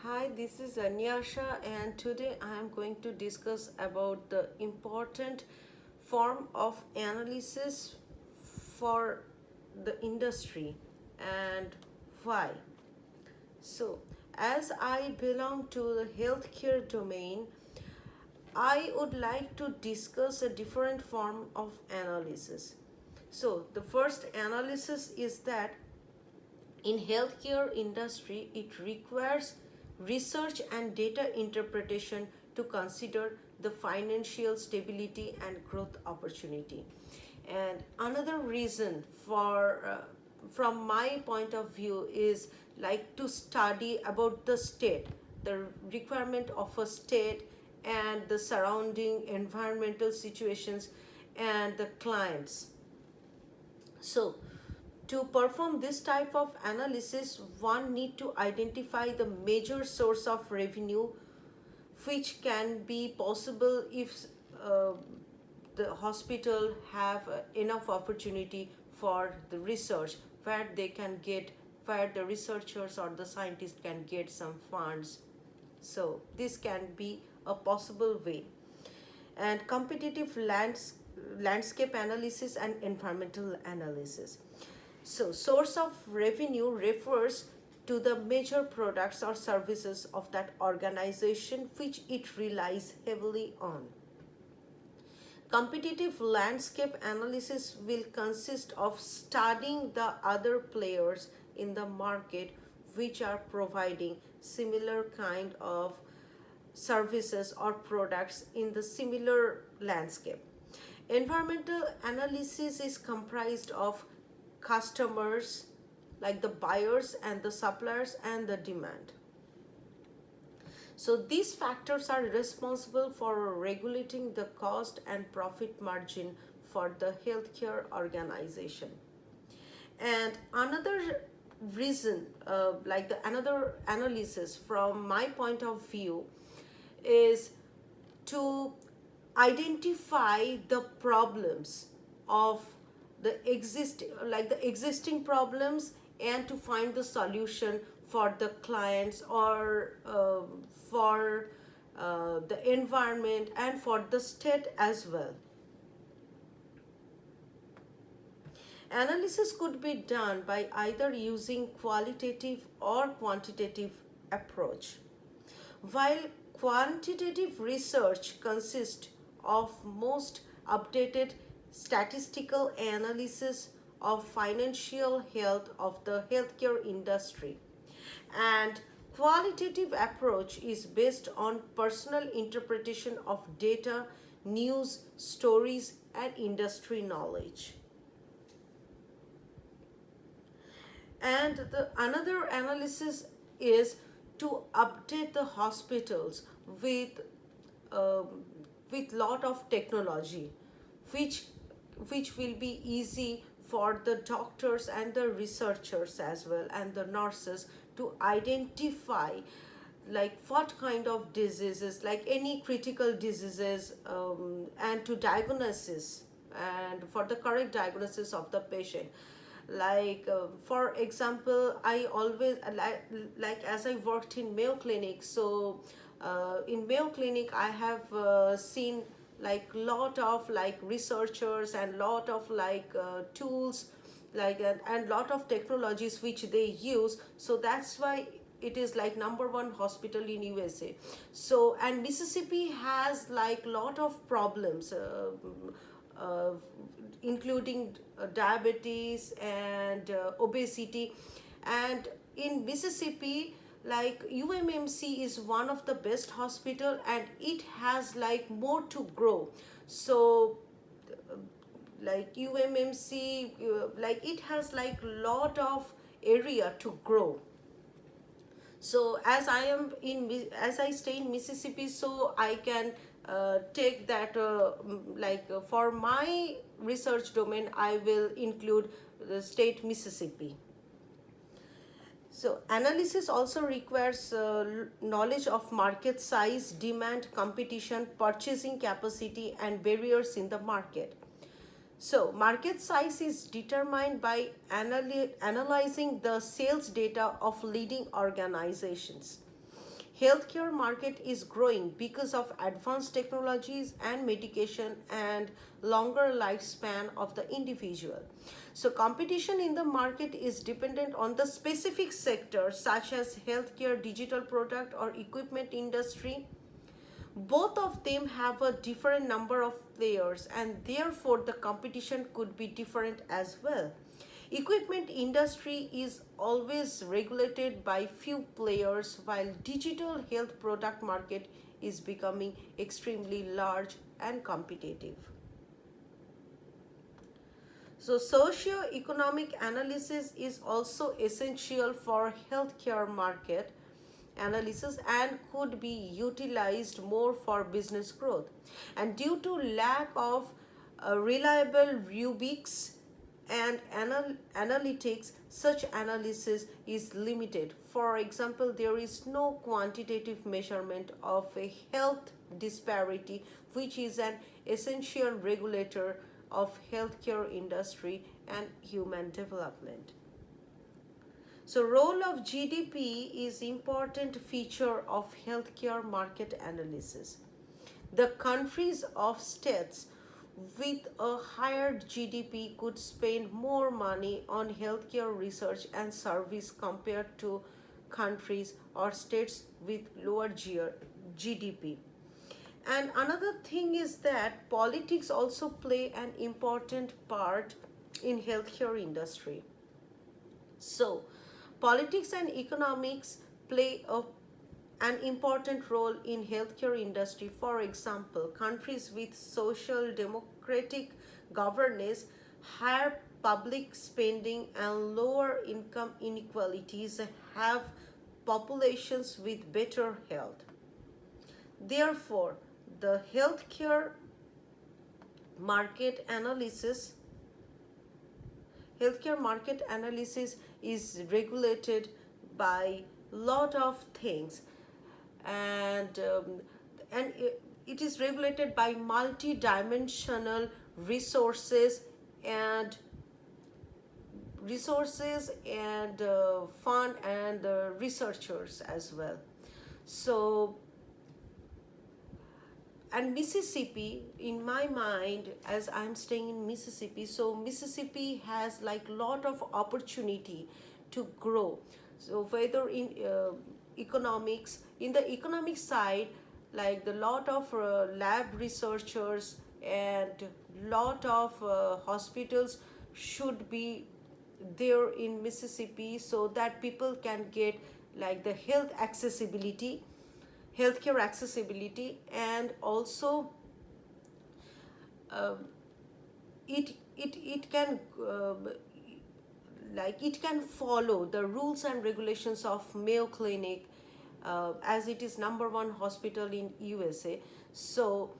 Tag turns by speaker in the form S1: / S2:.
S1: Hi, this is Anyasha, and today I am going to discuss about the important form of analysis for the industry and why. So, as I belong to the healthcare domain, I would like to discuss a different form of analysis. So, the first analysis is that in healthcare industry it requires research and data interpretation to consider the financial stability and growth opportunity. And another reason for from my point of view is like to study about the state, the requirement of a state and the surrounding environmental situations and the clients. So, to perform this type of analysis, one need to identify the major source of revenue which can be possible if uh, the hospital have enough opportunity for the research where they can get where the researchers or the scientists can get some funds. So this can be a possible way. And competitive landscape analysis and environmental analysis. So, source of revenue refers to the major products or services of that organization which it relies heavily on. Competitive landscape analysis will consist of studying the other players in the market which are providing similar kind of services or products in the similar landscape. Environmental analysis is comprised of customers, like the buyers and the suppliers and the demand. So these factors are responsible for regulating the cost and profit margin for the healthcare organization. And another reason, another analysis from my point of view, is to identify the problems of the existing problems and to find the solution for the clients or for the environment and for the state as well. Analysis could be done by either using qualitative or quantitative approach. While quantitative research consists of most updated statistical analysis of financial health of the healthcare industry, and qualitative approach is based on personal interpretation of data, news, stories, and industry knowledge. And the another analysis is to update the hospitals with lot of technology, which will be easy for the doctors and the researchers as well and the nurses to identify like what kind of diseases, like any critical diseases, and to diagnosis and for the correct diagnosis of the patient. For example, I always like as I worked in Mayo Clinic. So in Mayo Clinic I have seen like lot of like researchers and lot of tools and lot of technologies which they use. So that's why it is like number one hospital in USA. So and Mississippi has like lot of problems, uh, including diabetes and obesity. And in Mississippi, like UMMC is one of the best hospital and it has like more to grow. So like UMMC, like it has like lot of area to grow. So as I stay in Mississippi, so I can take that for my research domain I will include the state Mississippi. So analysis also requires knowledge of market size, demand, competition, purchasing capacity, and barriers in the market. So market size is determined by analyzing the sales data of leading organizations. Healthcare market is growing because of advanced technologies and medication and longer lifespan of the individual. So competition in the market is dependent on the specific sector such as healthcare, digital product or equipment industry. Both of them have a different number of players and therefore the competition could be different as well. Equipment industry is always regulated by few players while digital health product market is becoming extremely large and competitive. So socio-economic analysis is also essential for healthcare market analysis and could be utilized more for business growth. And due to lack of reliable rubrics and analytics, such analysis is limited. For example, there is no quantitative measurement of a health disparity, which is an essential regulator of healthcare industry and human development. So role of GDP is important feature of healthcare market analysis. The countries of states with a higher GDP could spend more money on healthcare research and service compared to countries or states with lower GDP. And another thing is that politics also play an important part in healthcare industry. So, politics and economics play an important role in healthcare industry. For example, countries with social democratic governance, higher public spending and lower income inequalities have populations with better health. Therefore, the market analysis healthcare market analysis is regulated by lot of things, and it is regulated by multi-dimensional resources and fund and researchers as well. So, and Mississippi, in my mind, as I'm staying in Mississippi, so Mississippi has like lot of opportunity to grow. So whether in economics, in the economic side, like the lot of lab researchers and lot of hospitals should be there in Mississippi so that people can get like the healthcare accessibility, and also uh, it can it can follow the rules and regulations of Mayo Clinic, as it is number one hospital in USA. So